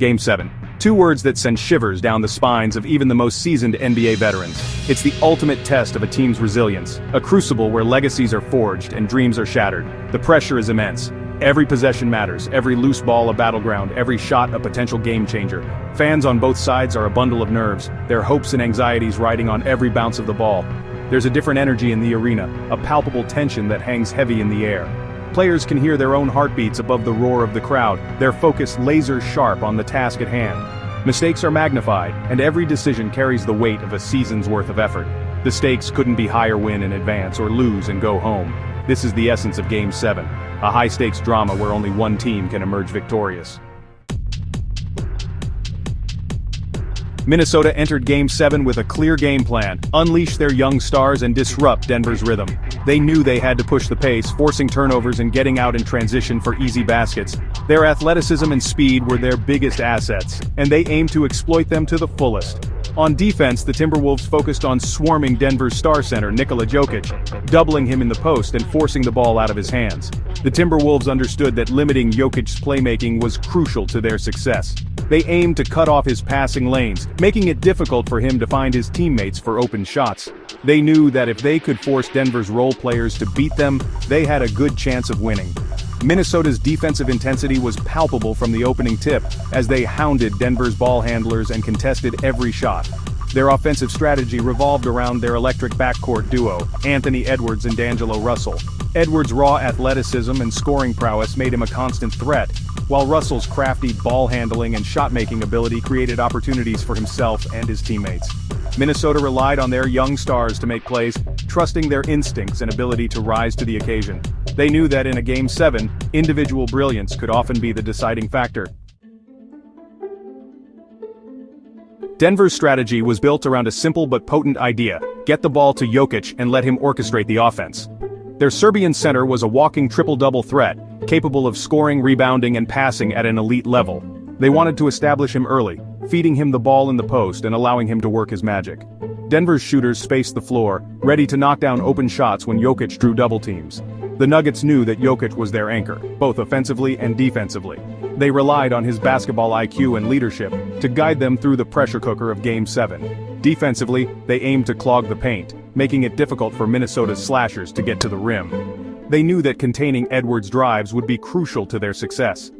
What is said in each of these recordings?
Game 7. Two words that send shivers down the spines of even the most seasoned NBA veterans. It's the ultimate test of a team's resilience, a crucible where legacies are forged and dreams are shattered. The pressure is immense. Every possession matters, every loose ball a battleground, every shot a potential game changer. Fans on both sides are a bundle of nerves, their hopes and anxieties riding on every bounce of the ball. There's a different energy in the arena, a palpable tension that hangs heavy in the air. Players can hear their own heartbeats above the roar of the crowd, their focus laser sharp on the task at hand. Mistakes are magnified, and every decision carries the weight of a season's worth of effort. The stakes couldn't be higher: win and advance, or lose and go home. This is the essence of Game 7, a high-stakes drama where only one team can emerge victorious. Minnesota entered Game 7 with a clear game plan: unleash their young stars and disrupt Denver's rhythm. They knew they had to push the pace, forcing turnovers and getting out in transition for easy baskets. Their athleticism and speed were their biggest assets, and they aimed to exploit them to the fullest. On defense, the Timberwolves focused on swarming Denver's star center Nikola Jokic, doubling him in the post and forcing the ball out of his hands. The Timberwolves understood that limiting Jokic's playmaking was crucial to their success. They aimed to cut off his passing lanes, making it difficult for him to find his teammates for open shots. They knew that if they could force Denver's role players to beat them, they had a good chance of winning. Minnesota's defensive intensity was palpable from the opening tip, as they hounded Denver's ball handlers and contested every shot. Their offensive strategy revolved around their electric backcourt duo, Anthony Edwards and D'Angelo Russell. Edwards' raw athleticism and scoring prowess made him a constant threat, while Russell's crafty ball handling and shot-making ability created opportunities for himself and his teammates. Minnesota relied on their young stars to make plays, trusting their instincts and ability to rise to the occasion. They knew that in a Game 7, individual brilliance could often be the deciding factor. Denver's strategy was built around a simple but potent idea: get the ball to Jokic and let him orchestrate the offense. Their Serbian center was a walking triple-double threat, capable of scoring, rebounding, and passing at an elite level. They wanted to establish him early, feeding him the ball in the post and allowing him to work his magic. Denver's shooters spaced the floor, ready to knock down open shots when Jokic drew double teams. The Nuggets knew that Jokic was their anchor, both offensively and defensively. They relied on his basketball IQ and leadership to guide them through the pressure cooker of Game 7. Defensively, they aimed to clog the paint, making it difficult for Minnesota's slashers to get to the rim. They knew that containing Edwards' drives would be crucial to their success.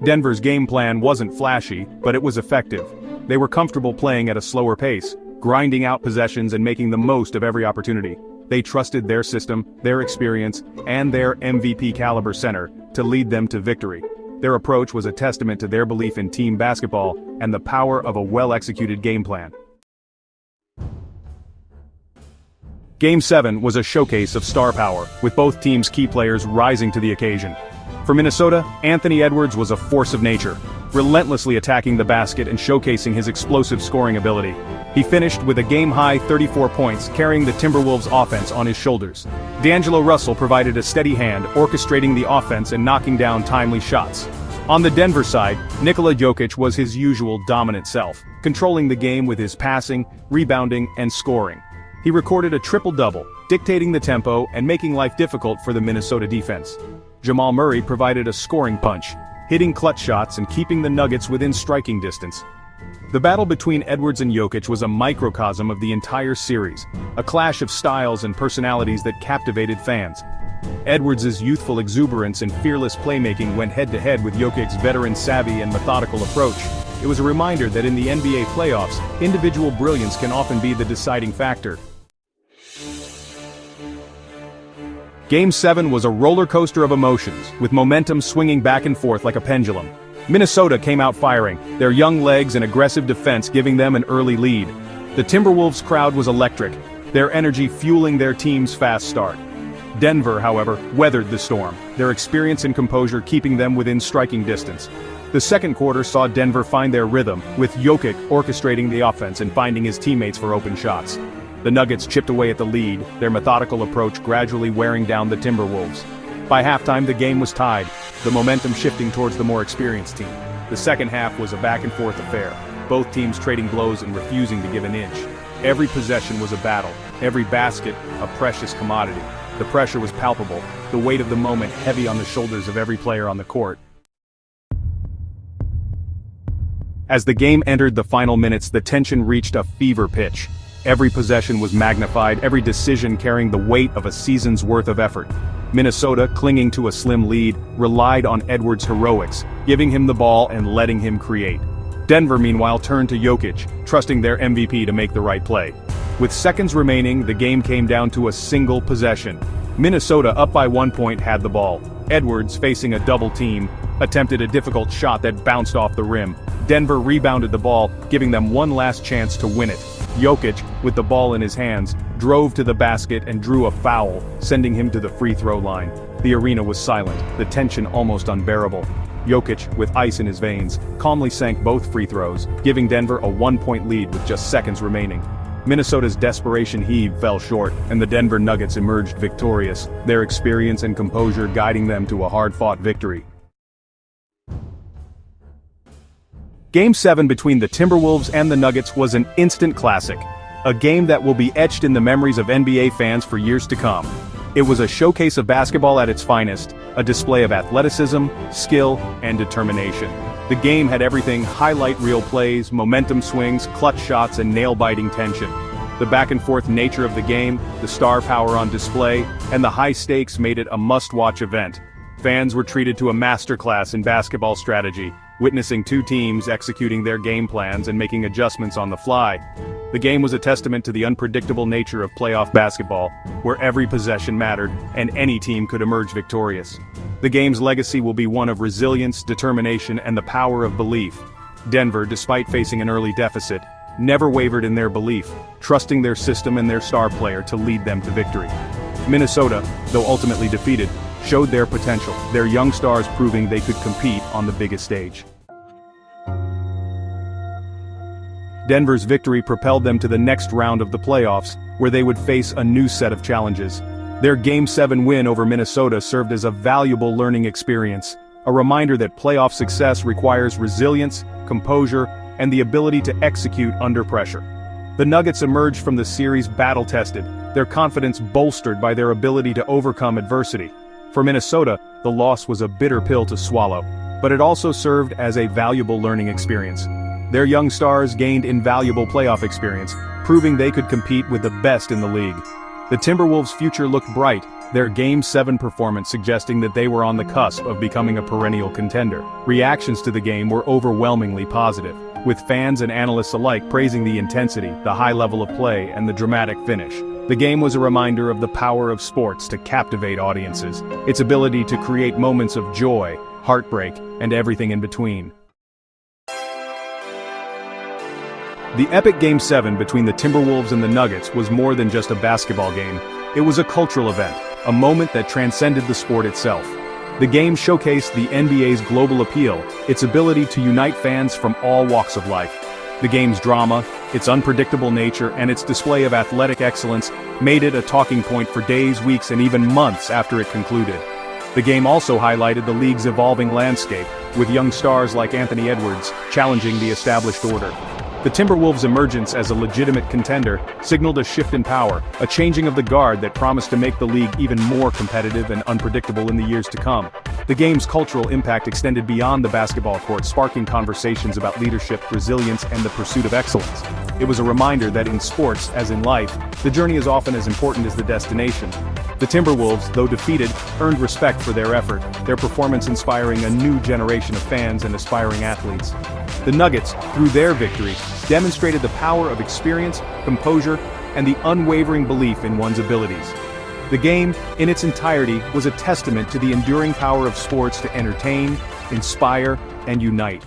Denver's game plan wasn't flashy, but it was effective. They were comfortable playing at a slower pace, grinding out possessions and making the most of every opportunity. They trusted their system, their experience, and their MVP-caliber center to lead them to victory. Their approach was a testament to their belief in team basketball and the power of a well-executed game plan. Game 7 was a showcase of star power, with both teams' key players rising to the occasion. For Minnesota, Anthony Edwards was a force of nature, relentlessly attacking the basket and showcasing his explosive scoring ability. He finished with a game-high 34 points, carrying the Timberwolves' offense on his shoulders. D'Angelo Russell provided a steady hand, orchestrating the offense and knocking down timely shots. On the Denver side, Nikola Jokic was his usual dominant self, controlling the game with his passing, rebounding, and scoring. He recorded a triple-double, dictating the tempo and making life difficult for the Minnesota defense. Jamal Murray provided a scoring punch, hitting clutch shots and keeping the Nuggets within striking distance. The battle between Edwards and Jokic was a microcosm of the entire series, a clash of styles and personalities that captivated fans. Edwards' youthful exuberance and fearless playmaking went head-to-head with Jokic's veteran savvy and methodical approach. It was a reminder that in the NBA playoffs, individual brilliance can often be the deciding factor. Game 7 was a roller coaster of emotions, with momentum swinging back and forth like a pendulum. Minnesota came out firing, their young legs and aggressive defense giving them an early lead. The Timberwolves crowd was electric, their energy fueling their team's fast start. Denver, however, weathered the storm, their experience and composure keeping them within striking distance. The second quarter saw Denver find their rhythm, with Jokic orchestrating the offense and finding his teammates for open shots. The Nuggets chipped away at the lead, their methodical approach gradually wearing down the Timberwolves. By halftime, the game was tied, the momentum shifting towards the more experienced team. The second half was a back-and-forth affair, both teams trading blows and refusing to give an inch. Every possession was a battle, every basket a precious commodity. The pressure was palpable, the weight of the moment heavy on the shoulders of every player on the court. As the game entered the final minutes, the tension reached a fever pitch. Every possession was magnified, every decision carrying the weight of a season's worth of effort. Minnesota, clinging to a slim lead, relied on Edwards' heroics, giving him the ball and letting him create. Denver, meanwhile, turned to Jokic, trusting their MVP to make the right play. With seconds remaining, the game came down to a single possession. Minnesota, up by 1 point, had the ball. Edwards, facing a double team, attempted a difficult shot that bounced off the rim. Denver rebounded the ball, giving them one last chance to win it. Jokic, with the ball in his hands, drove to the basket and drew a foul, sending him to the free throw line. The arena was silent, the tension almost unbearable. Jokic, with ice in his veins, calmly sank both free throws, giving Denver a 1-point lead with just seconds remaining. Minnesota's desperation heave fell short, and the Denver Nuggets emerged victorious, their experience and composure guiding them to a hard-fought victory. Game 7 between the Timberwolves and the Nuggets was an instant classic, a game that will be etched in the memories of NBA fans for years to come. It was a showcase of basketball at its finest, a display of athleticism, skill, and determination. The game had everything: highlight reel plays, momentum swings, clutch shots, and nail-biting tension. The back-and-forth nature of the game, the star power on display, and the high stakes made it a must-watch event. Fans were treated to a masterclass in basketball strategy, witnessing two teams executing their game plans and making adjustments on the fly. The game was a testament to the unpredictable nature of playoff basketball, where every possession mattered, and any team could emerge victorious. The game's legacy will be one of resilience, determination, and the power of belief. Denver, despite facing an early deficit, never wavered in their belief, trusting their system and their star player to lead them to victory. Minnesota, though ultimately defeated, showed their potential, their young stars proving they could compete on the biggest stage. Denver's victory propelled them to the next round of the playoffs, where they would face a new set of challenges. Their Game 7 win over Minnesota served as a valuable learning experience, a reminder that playoff success requires resilience, composure, and the ability to execute under pressure. The Nuggets emerged from the series battle-tested, their confidence bolstered by their ability to overcome adversity. For Minnesota, the loss was a bitter pill to swallow, but it also served as a valuable learning experience. Their young stars gained invaluable playoff experience, proving they could compete with the best in the league. The Timberwolves' future looked bright, their Game 7 performance suggesting that they were on the cusp of becoming a perennial contender. Reactions to the game were overwhelmingly positive, with fans and analysts alike praising the intensity, the high level of play, and the dramatic finish. The game was a reminder of the power of sports to captivate audiences, its ability to create moments of joy, heartbreak, and everything in between. The epic Game 7 between the Timberwolves and the Nuggets was more than just a basketball game. It was a cultural event, a moment that transcended the sport itself. The game showcased the NBA's global appeal, its ability to unite fans from all walks of life. The game's drama, its unpredictable nature, and its display of athletic excellence made it a talking point for days, weeks, and even months after it concluded. The game also highlighted the league's evolving landscape, with young stars like Anthony Edwards challenging the established order. The Timberwolves' emergence as a legitimate contender signaled a shift in power, a changing of the guard that promised to make the league even more competitive and unpredictable in the years to come. The game's cultural impact extended beyond the basketball court, sparking conversations about leadership, resilience, and the pursuit of excellence. It was a reminder that in sports, as in life, the journey is often as important as the destination. The Timberwolves, though defeated, earned respect for their effort, their performance inspiring a new generation of fans and aspiring athletes. The Nuggets, through their victory, demonstrated the power of experience, composure, and the unwavering belief in one's abilities. The game, in its entirety, was a testament to the enduring power of sports to entertain, inspire, and unite.